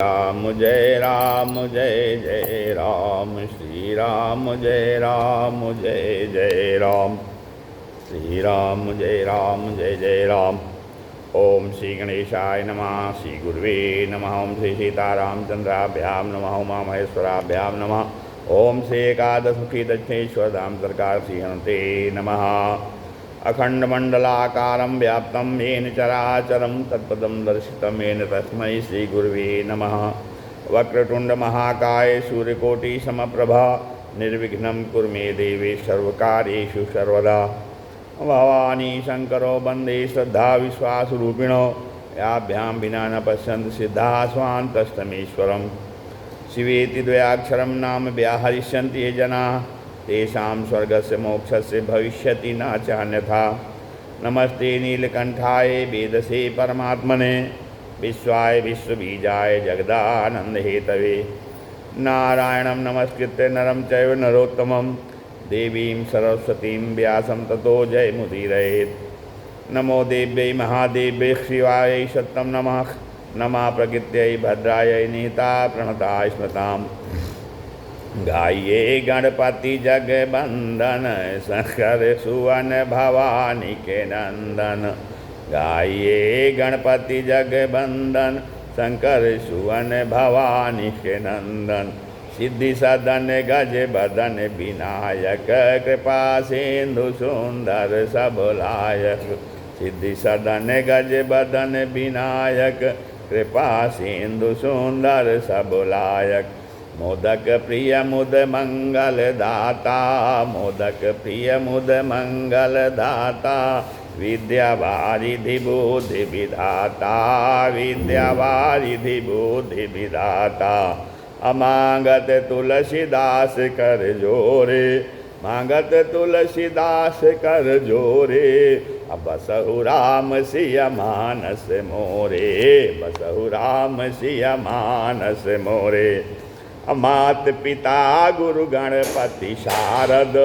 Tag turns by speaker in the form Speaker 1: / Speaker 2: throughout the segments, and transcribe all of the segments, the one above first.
Speaker 1: राम जय जय राम, श्री राम जय जय राम, श्री राम जय जय राम। ओम श्री गणेशाय नमः, श्री गुरुवे नमः, ओम श्री सीतारामचंद्राभ्यां नमः, उमा महेश्वराभ्यां नमः। ओम श्री एकादशमुखी दक्षिणेश्वर धाम सरकार श्री हनुते नमः। अखंडमंडलाकारं व्याप्तं येन चराचरं तत्पदं दर्शितं येन तस्मै श्रीगुरुवे नमः। वक्रतुंड महाकाय सूर्यकोटि समप्रभा निर्विघ्नं कुरु मे देवे सर्वकार्येषु सर्वदा। भवानी शंकरो वंदे श्रद्धा विश्वासरूपिणो याभ्यां विना न पश्यन्ति सिद्धाः स्वान्तस्तमीश्वरम्। शिवेति द्वयाक्षरं नाम व्याहरिष्यन्ति ये जनाः तेषां स्वर्गस्य मोक्षस्य भविष्यति न चान्यथा। नमस्ते नीलकंठाय वेदसे परमात्मने विश्वाय विश्वबीजाय जगदानंद हेतवे। नारायणं नमस्कृत्य नरं चैव नरोत्तमं देवीं सरस्वतीं व्यासं ततो जयमुदीरयेत्। नमो देव्यै महादेव्यै शिवायै सत्यं नमः। नमः प्रकृत्यै भद्रायै निहिता प्रणताय स्मृताम्। गाइए गणपति जगबंदन शंकर सुवन भवानी के नंदन। गाइए गणपति जगबंदन शंकर सुवन भवानी के नंदन। सिद्धि सदन गज बदन विनायक कृपा सिंधु सुंदर सबलायक। सिद्धि सदन गज बदन विनायक कृपा सिंधु सुंदर सबलायक। मोदक प्रिय मुद मंगल दाता, मोदक प्रिय मुद मंगल दाता। विद्या वारिधि बुद्धि विधाता, विद्या वारिधि बुद्धि विधाता। अमांगत तुलसीदास कर जोरे, मांगत तुलसीदास कर जोरे। अब बसहु राम सिया मानस मोरे, बसहु राम सिया मानस मोरे। मात पिता गुरु गणपति शारद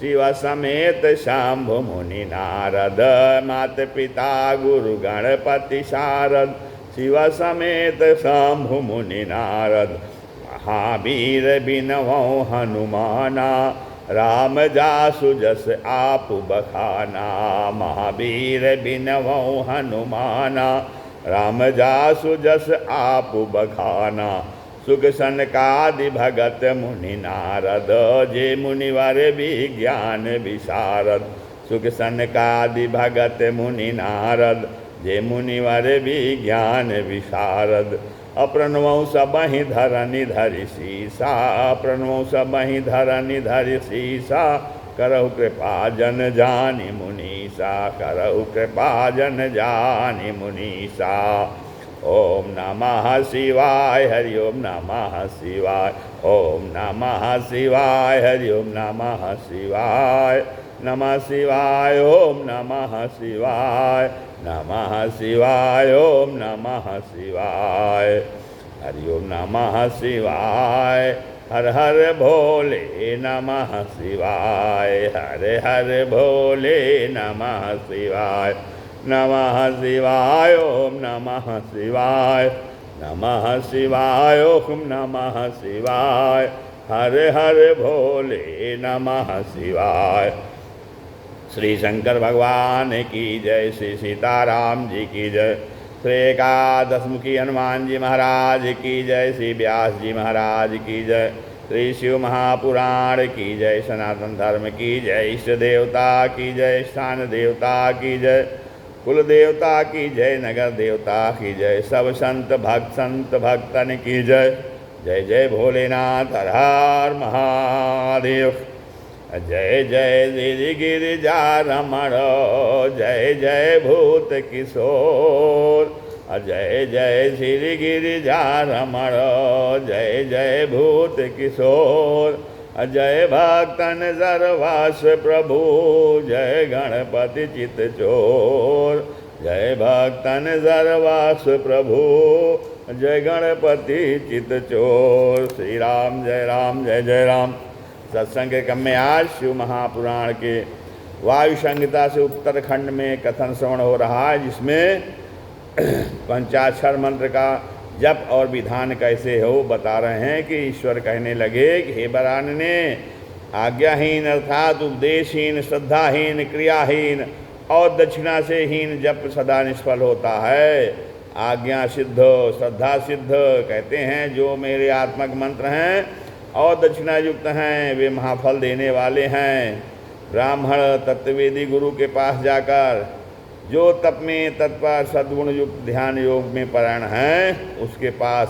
Speaker 1: शिव समेत शंभु मुनि नारद। मात पिता गुरु गणपति शारद शिव समेत शंभु मुनि नारद। महावीर बिनवौ हनुमाना राम जासु जस आप बखाना। महावीर बिनवौ हनुमाना राम जासु जस आप बखाना। सुख सनकादि भगत मुनि नारद जे मुनिवर विज्ञान विशारद। सुख सनकादि भगत मुनि नारद जे मुनिवर विज्ञान विशारद। अप्रणवौ सबहि धरनि धरि सीसा, अप्रणवौ सबहि धरनि धरि सीसा। करहु कृपा जन जानि मुनीसा, करहु कृपा जन जानि मुनीसा। ओम नमः शिवाय हरि ओम नमः शिवाय, ओम नमः शिवाय हरि ओम नमः शिवाय। नमः शिवाय ओम नमः शिवाय, नमः शिवाय ओम नमः शिवाय। हरि ओम नमः शिवाय। हर हर भोले नमः शिवाय, हर हर भोले नमः शिवाय। नमः शिवाय ओम नमः शिवाय, नमः शिवाय ओम नमः शिवाय। हर हर भोले नमः शिवाय। श्री शंकर भगवान की जय, श्री सीताराम जी की जय, श्री एकादशमुखी हनुमान जी महाराज की जय, श्री व्यास जी महाराज की जय, श्री शिव महापुराण की जय, सनातन धर्म की जय, इष्ट देवता की जय, स्थान देवता की जय, कुल देवता की जय, नगर देवता की जय, सब संत भक्तन की जय। जय जय भोलेनाथ हर हर महादेव। जय जय गिरि गिरिजा रमण, जय जय भूत किशोर। जय जय श्री गिरिजा रमण, जय जय भूत किशोर। जय भक्तन सर्वास प्रभु, जय गणपति चित चोर। जय भक्तन सर्वास प्रभु, जय गणपति चित चोर। श्री राम जय जय राम। सत्संग के क्रम में आज शिव महापुराण के वायु संहिता से उत्तरखंड में कथन श्रवण हो रहा है, जिसमें पंचाक्षर मंत्र का जप और विधान कैसे हो बता रहे हैं कि ईश्वर कहने लगे कि हे वरानने, आज्ञाहीन अर्थात उपदेशहीन, श्रद्धाहीन, क्रियाहीन और दक्षिणा से हीन जप सदा निष्फल होता है। आज्ञा सिद्ध, श्रद्धा सिद्ध, कहते हैं जो मेरे आत्मक मंत्र हैं और दक्षिणा युक्त हैं वे महाफल देने वाले हैं। ब्राह्मण तत्ववेदी गुरु के पास जाकर जो तप में तत्पर सद्गुण युक्त ध्यान योग में परायण हैं उसके पास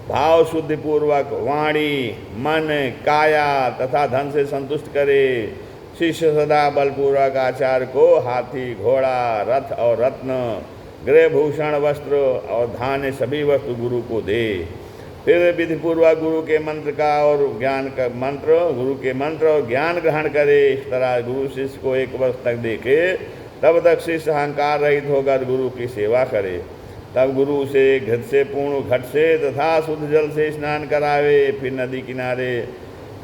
Speaker 1: भाव शुद्धि पूर्वक वाणी, मन, काया तथा धन से संतुष्ट करे। शिष्य सदा बलपूर्वक आचार्य को हाथी, घोड़ा, रथ और रत्न, गृह भूषण, वस्त्र और धान्य सभी वस्तु गुरु को दे। फिर विधिपूर्वक गुरु के मंत्र का और ज्ञान का गुरु के मंत्र और ज्ञान ग्रहण करे। इस तरह गुरु शिष्य को एक वर्ष तक देखे, तब तक शिष्य अहंकार रहित होकर गुरु की सेवा करे। तब गुरु से घृत से पूर्ण घट से तथा शुद्ध जल से स्नान करावे। फिर नदी किनारे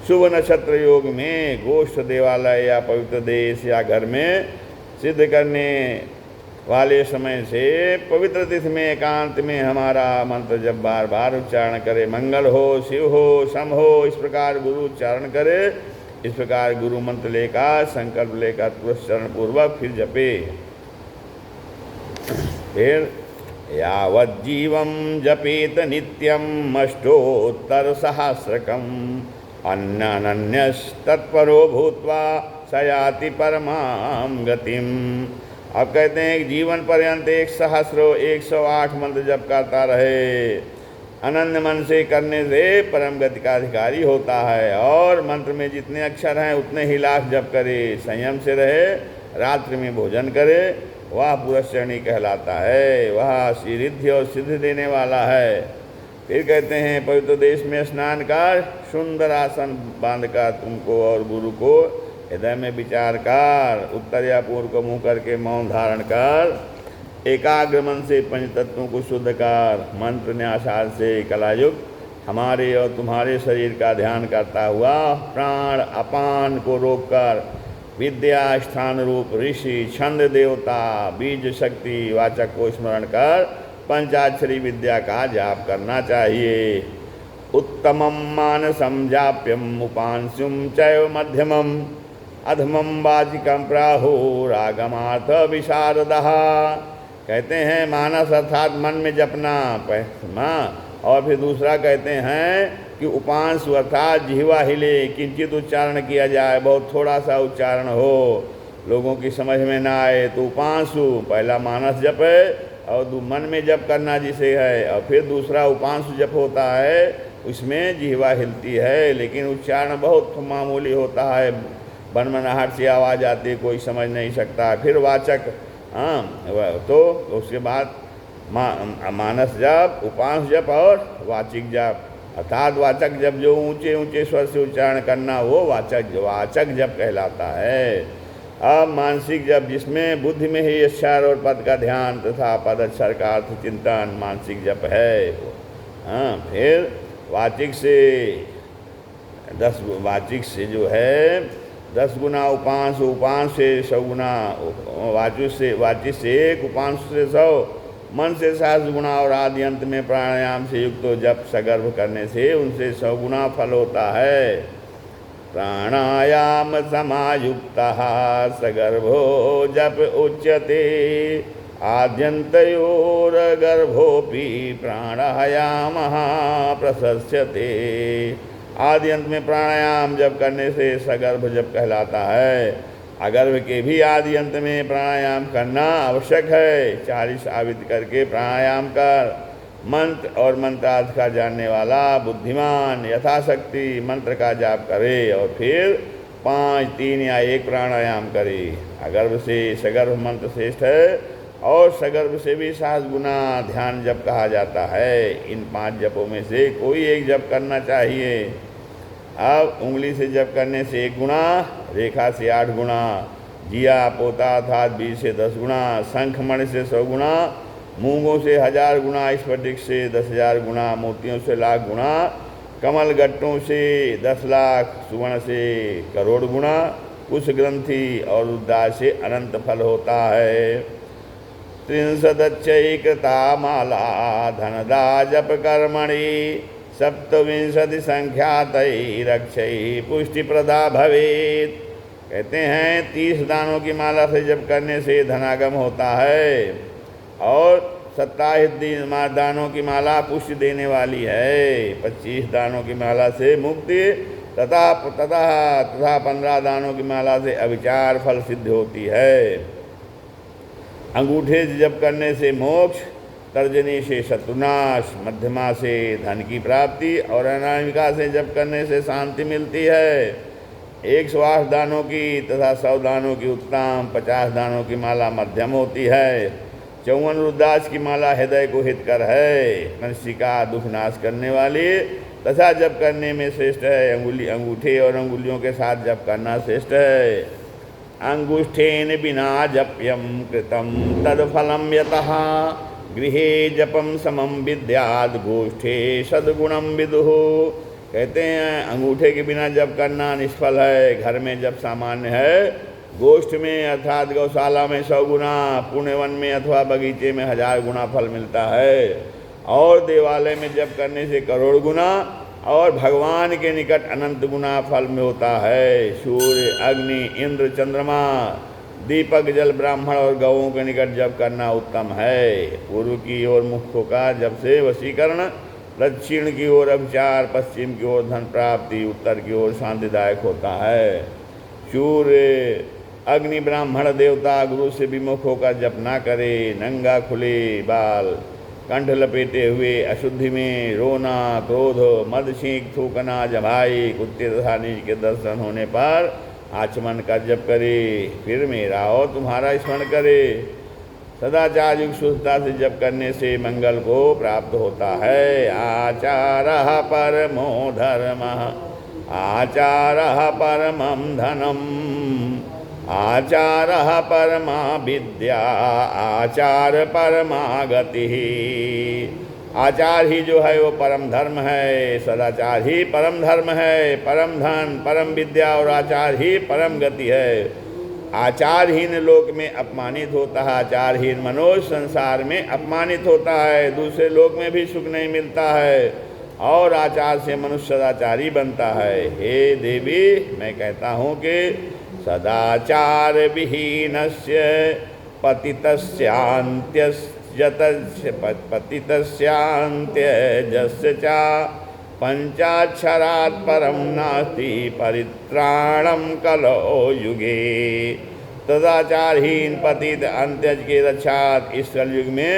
Speaker 1: शुभ नक्षत्र योग में गोष्ठ, देवालय या पवित्र देश या घर में सिद्ध करने वाले समय से पवित्र तिथि में एकांत में हमारा मंत्र जब बार बार उच्चारण करे। मंगल हो, शिव हो, शम हो, इस प्रकार गुरु उच्चारण करे। इस प्रकार गुरु मंत्र लेकर संकल्प लेकर पुरस्चरण पूर्वक फिर जपे। फिर यावज्जीवं जपेत नित्यम अष्टोत्तर सहस्रकम अन्यस्तत्परो भूत्वा सयाति परमां गतिम। अब कहते हैं कि जीवन पर्यंत 108 मंत्र जप करता रहे। अनन्य मन से करने से परम गति का अधिकारी होता है। और मंत्र में जितने अक्षर हैं उतने ही लाख जप करे। संयम से रहे, रात्रि में भोजन करे, वह पुरस्चरणी कहलाता है। वह श्रीरिद्धि और सिद्धि देने वाला है। फिर कहते हैं पवित्र देश में स्नान कर सुंदर आसन बांधकर तुमको और गुरु को हृदय में विचार कर, उत्तर या पूर्व को मुँह करके मौन धारण कर, एकाग्र मन से पंच तत्वों को शुद्ध कर, मंत्र न्यासार से कलायुक्त हमारे और तुम्हारे शरीर का ध्यान करता हुआ प्राण अपान को रोककर विद्या स्थान रूप ऋषि, छंद देवता, बीज शक्ति वाचक को स्मरण कर पंचाक्षरी विद्या का जाप करना चाहिए। उत्तमम मानसम जाप्यम उपांशुम चैव मध्यमम अधमम वाचिकम प्राहुरागमार्थ विशारदः। कहते हैं मानस अर्थात मन में जपना और फिर दूसरा कहते हैं कि उपांशु अर्थात जिह्वा हिले, किंचित उच्चारण किया जाए, बहुत थोड़ा सा उच्चारण हो, लोगों की समझ में ना आए तो उपांशु। पहला मानस जप है और मन में जप करना जिसे है, और फिर दूसरा उपांशु जप होता है, उसमें जिह्वा हिलती है लेकिन उच्चारण बहुत मामूली होता है, बनमनाहट से आवाज़ आती है, कोई समझ नहीं सकता। फिर वाचक, तो उसके बाद मानस जप, उपांश जप और वाचिक जप, अर्थात वाचक जप जो ऊंचे ऊंचे स्वर से उच्चारण करना वो वाचक जप कहलाता है। अब मानसिक जप जिसमें बुद्धि में ही अक्षर और पद का ध्यान तथा पद अक्षर का अर्थ चिंतन मानसिक जप है। फिर वाचिक से जो है 10 गुना उपांश, उपांश से 100 गुना, वाचिक से 1, उपांश से 100, मन से 7 गुना और आदि अंत में प्राणायाम से युक्त जप सगर्भ करने से उनसे 100 गुना फल होता है। प्राणायाम समायुक्तः सगर्भो जप उच्यते आद्यन्तयोर्गर्भोऽपि प्राणायामः प्रशस्यते। आदि अंत में प्राणायाम जप करने से सगर्भ जप कहलाता है। अगर्भ के भी आदि अंत में प्राणायाम करना आवश्यक है। 40 आवृत्ति करके प्राणायाम कर। मंत्र और मंत्रार्थ का जानने वाला बुद्धिमान यथाशक्ति मंत्र का जाप करे और फिर 5, 3 या 1 प्राणायाम करे। अगर्भ से सगर्भ मंत्र श्रेष्ठ है और सगर्भ से भी 7 गुना ध्यान जप कहा जाता है। इन 5 जपों में से कोई एक जप करना चाहिए। अब उंगली से जप करने से 1 गुना, रेखा से 8 गुना, जिया पोता अर्थात बीज से 10 गुना, शंख मणि से 100 गुना, मूंगों से 1000 गुना, स्फटिक से 10,000 गुना, मोतियों से लाख गुना, कमल गट्टों से 10 लाख, सुवर्ण से करोड़ गुना, कुश ग्रंथि और रुद्राक्ष से अनंत फल होता है। त्रिंशदच्चैकृता माला धनदा जप कर्मणि सप्तविंशति संख्यातैरक्षै पुष्टिप्रदा भवेत्। कहते हैं 30 दानों की माला से जप करने से धनागम होता है और 27 दानों की माला पुष्टि देने वाली है। 25 दानों की माला से मुक्ति तथा 15 दानों की माला से अविचार फल सिद्ध होती है। अंगूठे से जप करने से मोक्ष, तर्जनी से शत्रुनाश, मध्यमा से धन की प्राप्ति और अनामिका से जप करने से शांति मिलती है। 108 दानों की तथा 100 दानों की उत्तम, 50 दानों की माला मध्यम होती है। 54 रुद्राक्ष की माला हृदय को हितकर है, कंसिका दुख नाश करने वाली तथा जप करने में श्रेष्ठ है। अंगूठे और अंगुलियों के साथ जप करना श्रेष्ठ है। अंगुष्ठेन बिना जप्यम कृतम तदफलम यतः गृहे जपम समम विद्याद गोष्ठे सद्गुणम विदुः। कहते हैं अंगूठे के बिना जप करना निष्फल है। घर में जप सामान्य है, गोष्ठ में अर्थात गौशाला में 100 गुना, पुण्यवन में अथवा बगीचे में 1000 गुना फल मिलता है और देवालय में जप करने से करोड़ गुना और भगवान के निकट अनंत गुना फल में होता है। सूर्य, अग्नि, इंद्र, चंद्रमा, दीपक, जल, ब्राह्मण और गौओं के निकट जप करना उत्तम है। पूर्व की ओर मुख का जप से वशीकरण, दक्षिण की ओर अभिचार, पश्चिम की ओर धन प्राप्ति, उत्तर की ओर शांतिदायक होता है। सूर्य, अग्नि, ब्राह्मण, देवता, गुरु से विमुख होकर जप ना करे। नंगा खुले बाल, कंठ लपेटे हुए, अशुद्धि में रोना, क्रोध, मद, छींक, थूकना, जमाई, कुत्ते तथा नीच के दर्शन होने पर आचमन कर जप करे। फिर मेरा और तुम्हारा स्मरण करे। सदाचार युक्त शुद्धता से जप करने से मंगल को प्राप्त होता है। आचारः परमो धर्मः, आचारः परमं धनम, आचारः परमा विद्या, आचार परमा गति। आचार ही जो है वो परम धर्म है, सदाचार ही परम धर्म है, परम धन, परम विद्या और आचार ही परम गति है। आचारहीन लोक में अपमानित होता है, आचारहीन मनुष्य संसार में अपमानित होता है, दूसरे लोक में भी सुख नहीं मिलता है और आचार से मनुष्य सदाचारी बनता है। हे देवी, मैं कहता हूँ कि सदाचार विहीनस्य पतितस्यान्त्यजस्य च पंचाक्षरात् परम नास्ति परित्राणम कलो युगे। सदाचारहीन, पतित, अंत्यज के रक्षात इस कलयुग में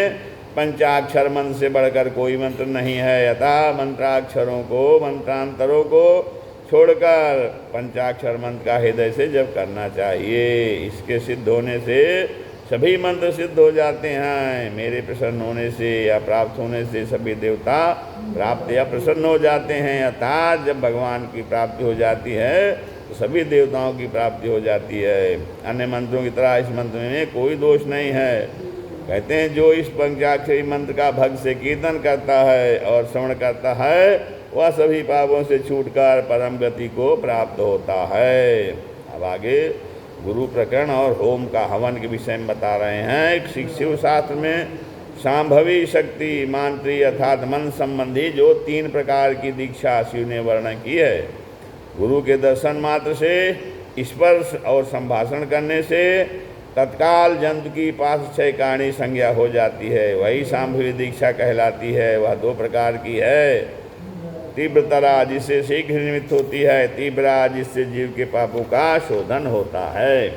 Speaker 1: पंचाक्षर मंत्र से बढ़कर कोई मंत्र नहीं है। अतः मंत्राक्षरों को, मंत्रांतरों को छोड़कर पंचाक्षर मंत्र का हृदय से जप करना चाहिए। इसके सिद्ध होने से सभी मंत्र सिद्ध हो जाते हैं। मेरे प्रसन्न होने से या प्राप्त होने से सभी देवता प्राप्त या प्रसन्न हो जाते हैं। अर्थात जब भगवान की प्राप्ति हो जाती है तो सभी देवताओं की प्राप्ति हो जाती है। अन्य मंत्रों की तरह इस मंत्र में कोई दोष नहीं है। कहते हैं जो इस पंचाक्षरी मंत्र का भक्त से कीर्तन करता है और श्रवण करता है वह सभी पापों से छूटकर परम गति को प्राप्त होता है। अब आगे गुरु प्रकरण और होम का हवन के विषय में बता रहे हैं। शिव शास्त्र में शांभवी शक्ति मांत्री अर्थात मन संबंधी जो 3 प्रकार की दीक्षा शिव ने वर्णन की है। गुरु के दर्शन मात्र से, स्पर्श और संभाषण करने से तत्काल जंतु की पाशक्षय कारणी संज्ञा हो जाती है, वही शांभवी दीक्षा कहलाती है। वह 2 प्रकार की है। तीव्रतरा जिससे शीघ्र निमित्त होती है, तीव्रा जिससे जीव के पापों का शोधन होता है।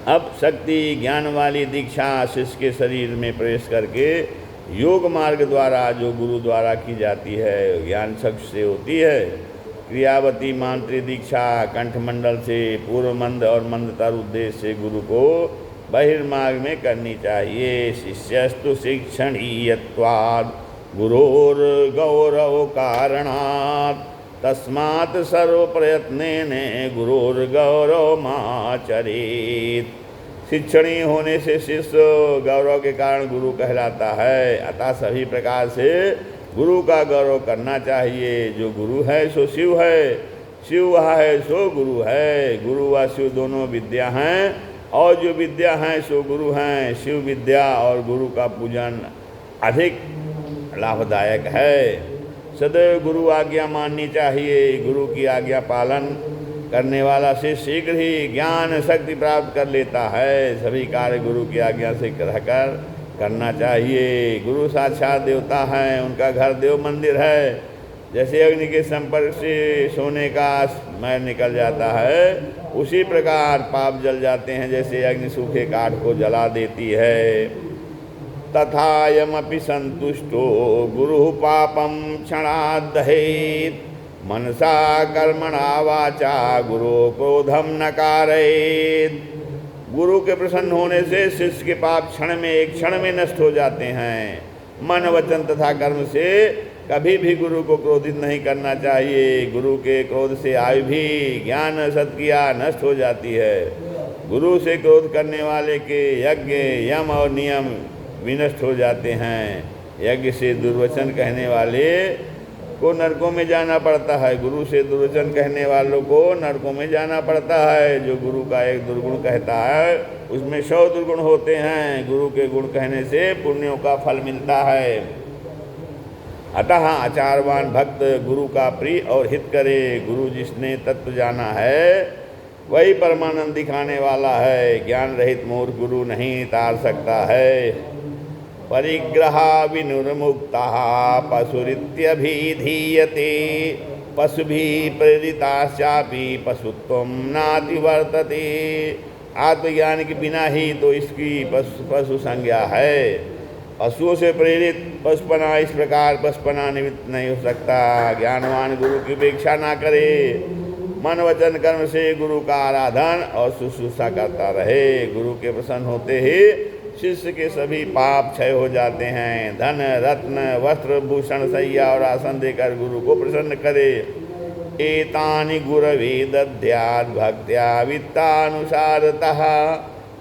Speaker 1: अब शक्ति ज्ञान वाली दीक्षा शिष्य के शरीर में प्रवेश करके योग मार्ग द्वारा जो गुरु द्वारा की जाती है, ज्ञान चक्षु से होती है। क्रियावती मांत्री दीक्षा कंठमंडल से पूर्व मंद और मंदतर उद्देश्य से गुरु को बहिर्मार्ग में करनी चाहिए। शिष्यस्तु शिक्षणीयत्वात् गुरोर्गौरव कारणात् तस्मात् सर्व प्रयत्नेन गुरोर्गौरवमाचरेत्। शिक्षणीय होने से शिष्य गौरव के कारण गुरु कहलाता है। अतः सभी प्रकार से गुरु का गौरव करना चाहिए। जो गुरु है सो शिव है, शिव वह है सो गुरु है। गुरु व शिव दोनों विद्या हैं, और जो विद्या हैं सो गुरु हैं। शिव विद्या और गुरु का पूजन अधिक लाभदायक है। सदैव गुरु आज्ञा माननी चाहिए। गुरु की आज्ञा पालन करने वाला से शीघ्र ही ज्ञान शक्ति प्राप्त कर लेता है। सभी कार्य गुरु की आज्ञा से रहकर करना चाहिए। गुरु साक्षात देवता हैं, उनका घर देव मंदिर है। जैसे अग्नि के संपर्क से सोने का मैल निकल जाता है, उसी प्रकार पाप जल जाते हैं जैसे अग्नि सूखे काठ को जला देती है। तथायमपि संतुष्टो गुरु पापम क्षणाद् दहेत् मनसा कर्मणा वाचा गुरु क्रोधम न कारयेत्। गुरु के प्रसन्न होने से शिष्य के पाप एक क्षण में नष्ट हो जाते हैं। मन वचन तथा कर्म से कभी भी गुरु को क्रोधित नहीं करना चाहिए। गुरु के क्रोध से आयु भी ज्ञान सत्क्रिया नष्ट हो जाती है। गुरु से क्रोध करने वाले के यज्ञ यम और नियम विनष्ट हो जाते हैं। यज्ञ से दुर्वचन कहने वाले को नरकों में जाना पड़ता है। गुरु से दुर्वचन कहने वालों को नरकों में जाना पड़ता है। जो गुरु का एक दुर्गुण कहता है उसमें 100 दुर्गुण होते हैं। गुरु के गुण कहने से पुण्यों का फल मिलता है। अतः आचारवान भक्त गुरु का प्रिय और हित करे। गुरु जिसने तत्व जाना है वही परमानंद दिखाने वाला है। ज्ञान रहित मूर्ख गुरु नहीं तार सकता है। परिग्रहा विनुर्मुक्ता पशुरित्यभिधीयते पशुभिः प्रेरिताश्चापि पशुत्वं नातिवर्तते। आत्मज्ञान के बिना ही तो इसकी पशु संज्ञा है। पशुओं से प्रेरित पशुपना इस प्रकार पशुपना निमित्त नहीं हो सकता। ज्ञानवान गुरु की उपेक्षा ना करे। मन वचन कर्म से गुरु का आराधन और शुश्रूषा करता रहे। गुरु के प्रसन्न होते ही शिष्य के सभी पाप क्षय हो जाते हैं। धन रत्न वस्त्र भूषण शय्या और आसन देकर गुरु को प्रसन्न करे। एतानि गुरवे दद्यात् भक्त्या वित्तानुसारतः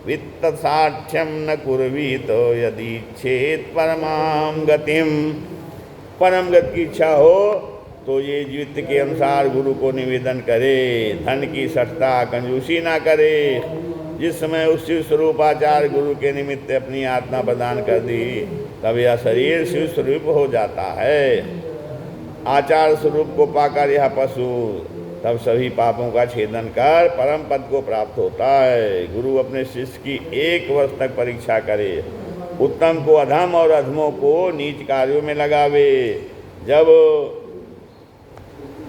Speaker 1: वित्त साक्ष्यम न कुर्वीत यदि इच्छेत परमाम गतिम। परम गति की इच्छा हो तो ये वित्त के अनुसार गुरु को निवेदन करे। धन की सठता कंजूसी ना करे। जिस समय उस शिव स्वरूपाचार्य गुरु के निमित्त अपनी आत्मा प्रदान कर दी तब यह शरीर शिव स्वरूप हो जाता है। आचार स्वरूप को पाकर यह पशु तब सभी पापों का छेदन कर परम पद को प्राप्त होता है। गुरु अपने शिष्य की 1 वर्ष तक परीक्षा करे। उत्तम को अधम और अधमों को नीच कार्यों में लगावे। जब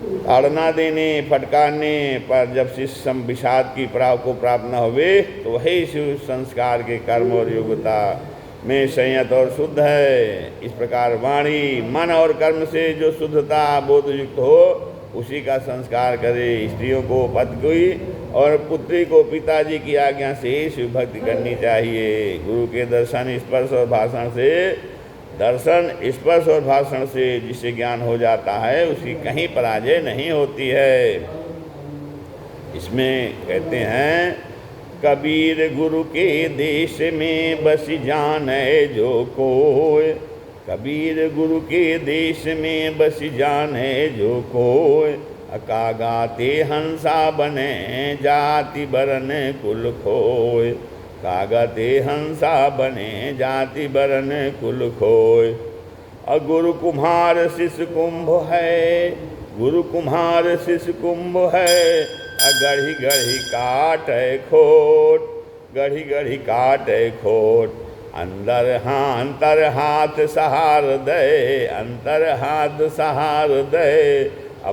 Speaker 1: ताड़ना देने फटकारने पर जब शिष्य विषाद की को प्राप्त न हुए तो वही शिव संस्कार के कर्म और योग्यता में संयत और शुद्ध है। इस प्रकार वाणी मन और कर्म से जो शुद्धता बोध युक्त हो उसी का संस्कार करे। स्त्रियों को पति की और पुत्री को पिताजी की आज्ञा से शिव भक्ति करनी चाहिए। गुरु के दर्शन स्पर्श और भाषण से जिसे ज्ञान हो जाता है उसकी कहीं पराजय नहीं होती है। इसमें कहते हैं कबीर गुरु के देश में बस जाने जो कोय। कबीर गुरु के देश में बस जाने जो कोय। कागाते हंसा बने जाति बरन कुल खोय। कागते हंसा बने जाति बरन कुल खोय। गुरु कुम्हार शिष्य कुंभ है। गुरु कुम्हार शिष्य कुंभ है। गढ़ी गढ़ी काटे खोट। गढ़ी गढ़ी काटे खोट। अंतर हाथ सहार दे। अंतर हाथ सहार दे।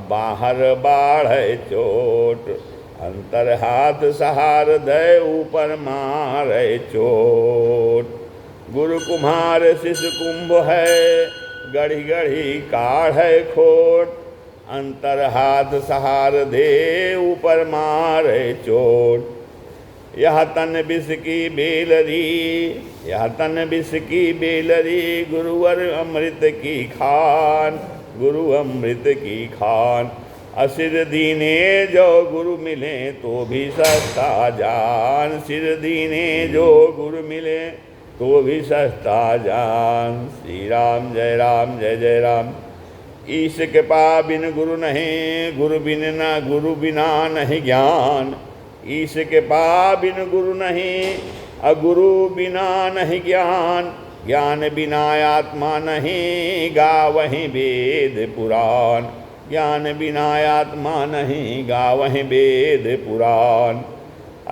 Speaker 1: बाहर बाढ़े चोट। अंतर हाथ सहार दे ऊपर मारे चोट। गुरु कुम्हार शिष्य कुंभ है। गढ़ी गढ़ी काढ़े खोट। अंतर हाथ सहार दे ऊपर मारे चोट। यह तन विष की बेलरी। यह तन विष की बेलरी। गुरुवर अमृत की खान। गुरु अमृत की खान। सिर दीने जो गुरु मिले तो भी सस्ता जान। सिर दीने जो गुरु मिले तो भी सस्ता जान। श्री राम जय जय राम। ईश कृपा बिन गुरु नहीं। गुरु बिन ना गुरु बिना नहीं ज्ञान। ईश के पा बिन गुरु नहीं, अगुरु बिना नहीं ज्ञान, ज्ञान बिना आत्मा नहीं, गावहीं वेद पुराण, ज्ञान बिना आत्मा नहीं, गावहीं वेद पुराण।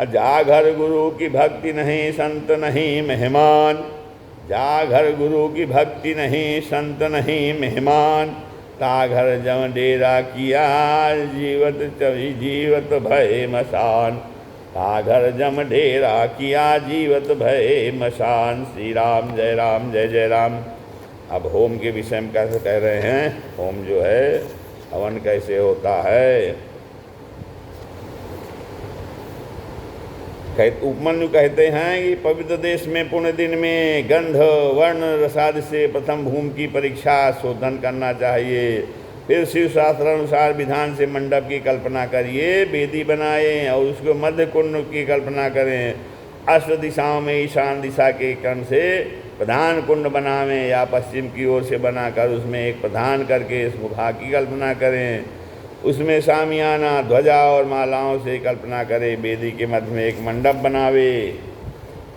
Speaker 1: जाघर गुरु की भक्ति नहीं, संत नहीं मेहमान, जाघर गुरु की भक्ति नहीं, संत नहीं मेहमान, ताघर जम डेरा किया, जीवत भय मसान, ताघर जम डेरा किया, जीवत भय मसान। श्री राम जय राम जय जय राम। अब होम के विषय में कैसे कह रहे हैं, होम जो है हवन कैसे होता है। उपमन्यु कहते हैं कि पवित्र देश में पुण्य दिन में गंध वर्ण रसादि से प्रथम भूमि की परीक्षा शोधन करना चाहिए। फिर शिव शास्त्र अनुसार विधान से मंडप की कल्पना करिए, वेदी बनाएं और उसको मध्य कुंड की कल्पना करें। अष्ट दिशाओं में ईशान दिशा के क्रम से प्रधान कुंड बनावें या पश्चिम की ओर से बनाकर उसमें एक प्रधान करके इस गुफा की कल्पना करें। उसमें शामियाना ध्वजा और मालाओं से कल्पना करे। वेदी के मध्य में एक मंडप बनावे।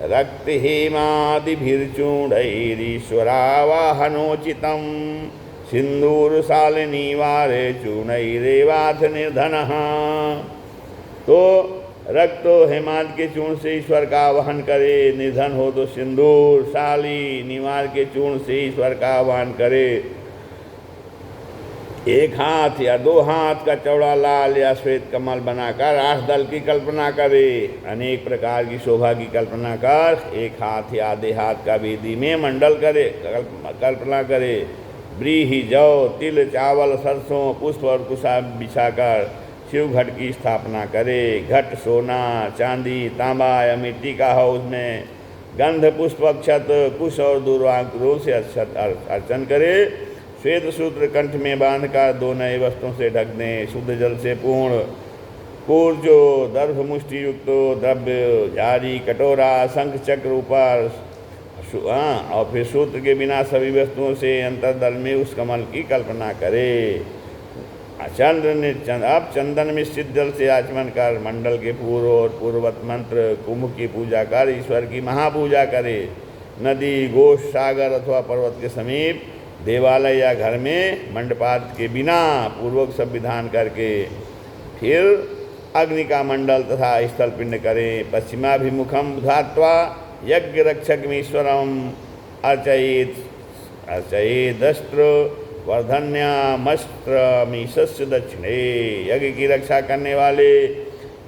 Speaker 1: रक्त हेमादिभिर्चूणैरीश्वरावाहनोचितं, सिंदूर शालिनी वारे चूर्णैरेवाथ निर्धनः। तो रक्त तो हेमाद के चूर्ण से ईश्वर का आवाहन करे, निर्धन हो तो सिंदूर, शाली निवार के चूर्ण से ईश्वर का आवाहन करे। एक हाथ या दो हाथ का चौड़ा लाल या श्वेत कमल बनाकर 8 दल की कल्पना करे। अनेक प्रकार की शोभा की कल्पना कर एक हाथ या आधे हाथ का वेदी में मंडल करे, कल्पना करे। व्रीहि जौ तिल चावल सरसों पुष्प और कुशा बिछाकर शिव घट की स्थापना करे। घट सोना चांदी तांबा या मिट्टी का हो, उसमें गंध पुष्प अक्षत कुश और दूर्वांकुरों से अर्चन करे। श्वेत सूत्र कंठ में बांधकर 2 नए वस्त्रों से ढक दें। शुद्ध जल से पूर्ण कूर्जो दर्भ मुष्टि युक्त द्रव्य झारी कटोरा शंख चक्र ऊपर और फिर सूत्र के बिना सभी वस्तुओं से अंतर्दल में उस कमल की कल्पना करे। अब चंदन मिश्रित जल से आचमन कर मंडल के पूर्व और पूर्ववत मंत्र कुंभ की पूजा कर ईश्वर की महापूजा करे। नदी गोश सागर अथवा पर्वत के समीप देवालय या घर में मंडपात के बिना पूर्वक सब विधान करके फिर अग्नि का मंडल तथा स्थल पिंड करें। पश्चिमाभिमुखम धात्वा यज्ञ रक्षकमीश्वरम अर्चयेदस्त्र वर्धन्यामस्त्रमीशस्य दक्षिणे। यज्ञ की रक्षा करने वाले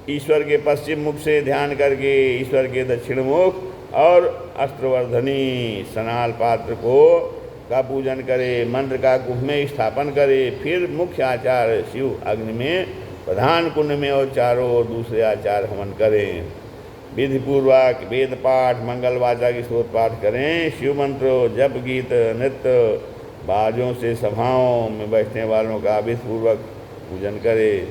Speaker 1: ईश्वर के पश्चिम मुख से ध्यान करके ईश्वर के दक्षिण मुख और अस्त्रवर्धनी सनाल पात्र का पूजन करे। मंत्र का कुंभ में स्थापन करे। फिर मुख्य आचार शिव अग्नि में प्रधान कुंड में और चारों ओर दूसरे आचार हवन करें। विधि पूर्वक वेद पाठ मंगल वाचा की स्तोत्र पाठ करें। शिव मंत्रों जप गीत नृत्य बाजों से सभाओं में बैठने वालों का विधि पूर्वक पूजन करे।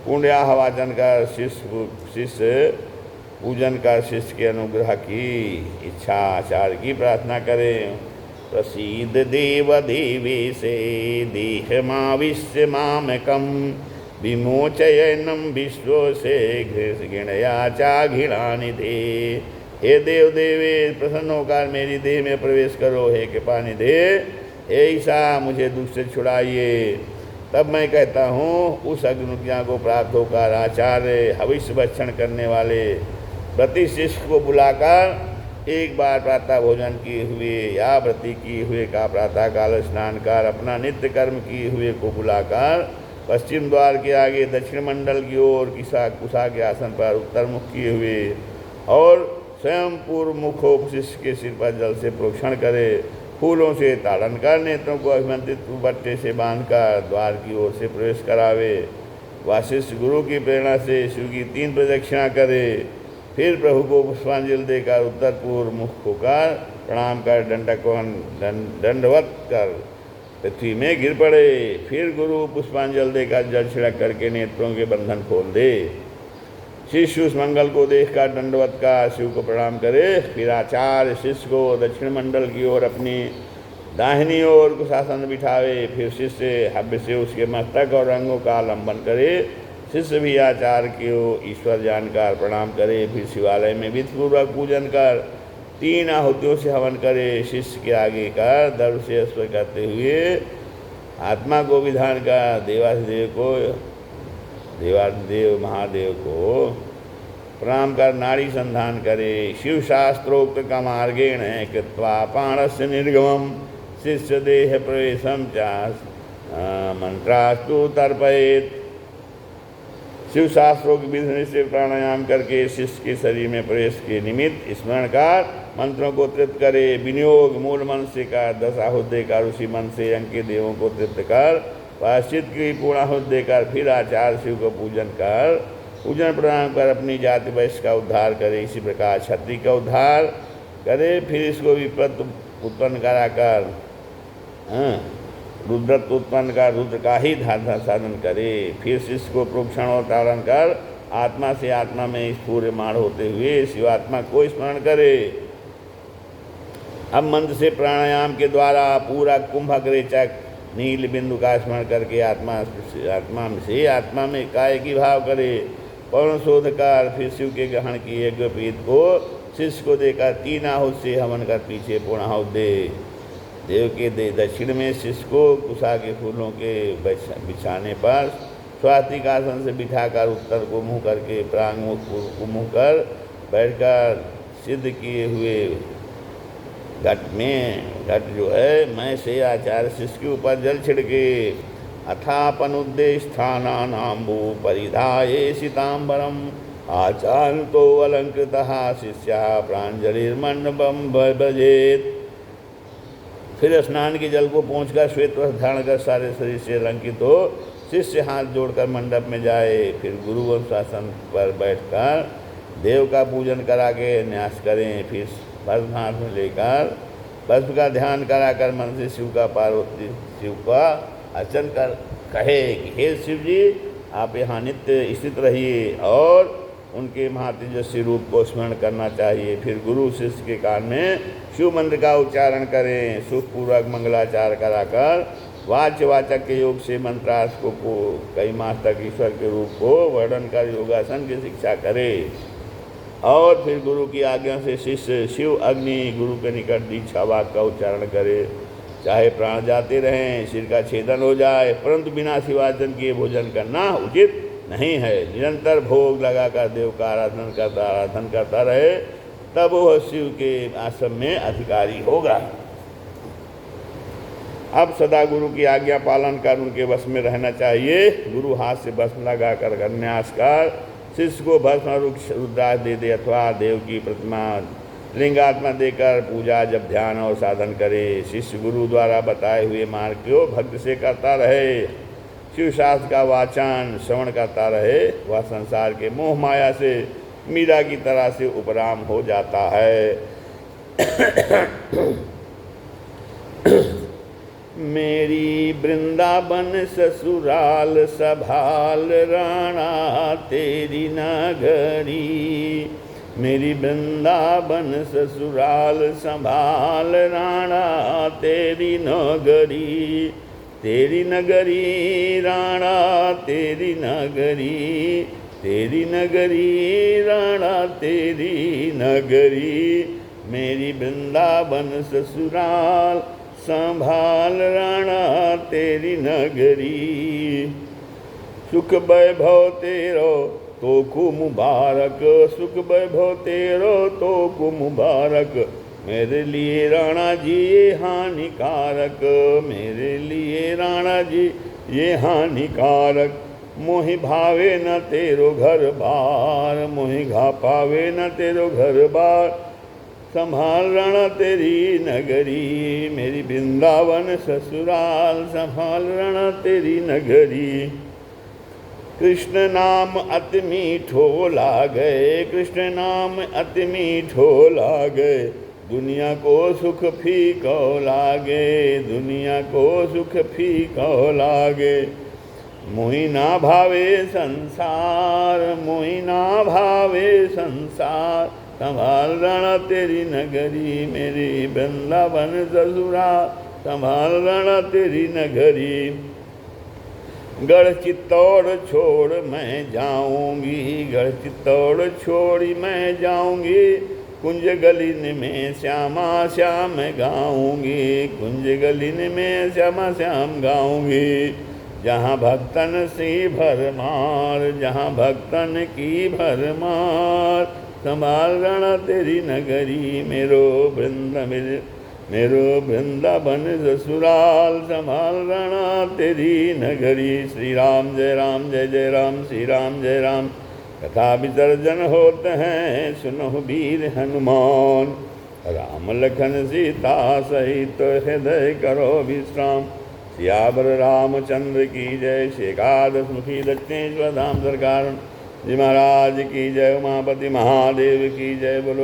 Speaker 1: पुण्याह वाचन कर शिष्य पूजन कर शिष्य के अनुग्रह की इच्छा आचार्य की प्रार्थना करें। प्रसीद देव देवेशे देहमाविश्य मामकं विमोचयनं विश्वसे घृणया चा घृणानिधे। हे देव देवे प्रसन्न होकर मेरी देह में प्रवेश करो। हे कृपा निधे हे ईशा मुझे दुख से छुड़ाइए। तब मैं कहता हूँ उस अग्निज्ञा को प्राप्त होकर आचार्य हविष्य भक्षण करने वाले प्रति शिष्य को बुलाकर एक बार प्रातः भोजन किए हुए या व्रति किए हुए का प्रातः काल स्नान कर अपना नित्य कर्म किए हुए को बुलाकर पश्चिम द्वार के आगे दक्षिण मंडल की ओर कुशा के आसन पर उत्तर मुख किए हुए और स्वयं पूर्व मुखो शिष्य के सिर पर जल से प्रोक्षण करे। फूलों से ताड़न कर नेत्रों को अभिमंत्रित बट्टे से बांधकर द्वार की ओर से प्रवेश करावे। वाशिष्ठ गुरु की प्रेरणा से शिव की 3 प्रदक्षिणा करे। फिर प्रभु को पुष्पांजलि देकर उत्तर पूर्व मुख होकर प्रणाम कर दंडवत कर पृथ्वी में गिर पड़े। फिर गुरु पुष्पांजलि देकर जल छिड़क करके नेत्रों के बंधन खोल दे। शिष्य उस मंगल को देखकर दंडवत का शिव को प्रणाम करे। फिर आचार्य शिष्य को दक्षिण मंडल की ओर अपनी दाहिनी ओर कुशासन बिठावे। फिर शिष्य हव्य से उसके मस्तक और अंगों का आलंबन करे। शिष्य भी आचार्य को ईश्वर जानकर प्रणाम करे, फिर शिवालय में विधिपूर्वक पूजन कर 3 आहुतियों से हवन करे। शिष्य के आगे कर दर्भ से स्वर करते हुए आत्मा को विधान का देवाधिदेव महादेव को प्रणाम कर नाड़ी संधान करे। शिव शास्त्रोक्त का मार्गेण कृत्वा पाणस्य निर्गमम शिष्य देह प्रवेशम चास मंत्रास्तु तर्पयेत। शिव शास्त्रों की विधि से प्राणायाम करके शिष्य के शरीर में प्रवेश के निमित्त स्मरण कर मंत्रों को तृप्त करे। विनियोग मूल मन से कर 10 आहुति देकर उसी मन से अंकित देवों को तृप्त कर प्रायश्चित की पूर्ण आहुति देकर फिर आचार्य शिव को पूजन प्रणाम कर अपनी जाति वैश्य का उद्धार करे। इसी प्रकार क्षत्रिय का उद्धार करे। फिर इसको विपत्त उत्पन्न कराकर रुद्रत्व उत्पन्न कर रुद्र का ही साधन करे। फिर शिष्य को प्रोक्षणोत्तारण कर आत्मा से आत्मा में स्फूर्यमान होते हुए शिवात्मा को स्मरण करे। अब मंत्र से प्राणायाम के द्वारा पूरा कुंभक रेचक नील बिंदु का स्मरण करके आत्मा में काय की भाव करे। पौर्ण शोध कर फिर शिव के ग्रहण की यज्ञपीठ को शिष्य को देकर 3 आहुति से हवन कर पीछे पूर्ण आहुति दे। देव के दक्षिण में शिष्य को कुशा के फूलों के बिछाने पर स्वास्तिक आसन से बिठाकर उत्तर को मुँह करके प्रांगमुख को मुँह कर बैठकर सिद्ध किए हुए घट जो है मैं से आचार्य शिष्य के ऊपर जल छिड़के। अथापनुद्देष्ठानाम्बु परिधाये सीतांबरम आचार्य तो अलंकृतः शिष्य प्रांजलिर्मंडपम भजेत। फिर स्नान के जल को पहुँचकर श्वेत वस्त्र धारण कर सारे शरीर से अलंकित हो शिष्य हाथ जोड़कर मंडप में जाए। फिर गुरु शासन पर बैठकर देव का पूजन करा के न्यास करें। फिर भस्म हाथ में लेकर भस्म का ध्यान कराकर मन से शिव का अर्चन कर कहे कि हे शिव जी आप यहाँ नित्य स्थित रहिए और उनके महातेजस्वी रूप को स्मरण करना चाहिए। फिर गुरु शिष्य के कान में शिव मंत्र का उच्चारण करें। सुखपूर्वक मंगलाचार कराकर वाचक के योग से मंत्रार्थ को कई मास तक ईश्वर के रूप को वर्णन कर योगासन की शिक्षा करे। और फिर गुरु की आज्ञा से शिष्य शिव अग्नि गुरु के निकट दीक्षा वाक्य का उच्चारण करे। चाहे प्राण जाते रहें, सिर का छेदन हो जाए, परंतु बिना शिवार्चन किए भोजन करना उचित नहीं है। निरंतर भोग लगाकर देव का आराधन करता रहे, तब वह शिव के आश्रम में अधिकारी होगा। अब सदा गुरु की आज्ञा पालन कर उनके वश में रहना चाहिए। गुरु हाथ से भस्म लगाकर न्यास कर शिष्य को भस्म रुद्राक्ष दे दे अथवा देव की प्रतिमा लिंगात्मा देकर पूजा जब ध्यान और साधन करे। शिष्य गुरु द्वारा बताए हुए मार्ग को भक्ति से करता रहे। शिव शास्त्र का वाचन श्रवण करता रहे। वह संसार के मोह माया से मीरा की तरह से उपराम हो जाता है। मेरी वृंदावन ससुराल सभाल राणा तेरी नगरी। मेरी वृंदावन ससुराल संभाल राणा तेरी नगरी। तेरी नगरी राणा तेरी नगरी। तेरी नगरी राणा तेरी नगरी। मेरी वृंदावन ससुराल संभाल राणा तेरी नगरी। सुख वैभव तेरो तो को मुबारक। सुख वैभव तेरो तो को मुबारक। मेरे लिए राणा जी ये हानिकारक। मेरे लिए राणा जी ये हानिकारक। मोहि भावे न तेरो घर बार। मोहि घा पावे न तेरो घर बार। संभाल राणा तेरी नगरी। मेरी वृंदावन ससुराल संभाल राणा तेरी नगरी। कृष्ण नाम अति मीठो लागे। कृष्ण नाम अति मीठो लागे। दुनिया को सुख फीको लागे। दुनिया को सुख फीको लागे। मोहि ना भावे संसार। मोहि ना भावे संसार। संभाल राणा तेरी नगरी। मेरी वृंदावन ससुराल संभाल राणा तेरी नगरी। गढ़ चित्तौड़ छोड़ मैं जाऊंगी, गढ़ चित्तौड़ छोड़ी मैं जाऊंगी, कुंज गलिन में श्यामा श्याम गाऊंगी, कुंज गलिन में श्यामा श्याम गाऊंगी। जहाँ भक्तन सी भरमार, जहाँ भक्तन की भरमार, संभाल गणा तेरी नगरी, मेरो वृंदावन ससुराल, संभाल गणा तेरी नगरी। श्री राम जय राम जय जय राम, श्री राम जय राम। कथा विसर्जन होते हैं सुनो वीर हनुमान, राम लखन सीता सहित हृदय करो विश्राम। सियावर रामचंद्र की जय, श्री एकादश मुखी दक्षिणेश्वर धाम सरकार जी महाराज की जय, उमापति महादेव की जय। बोलो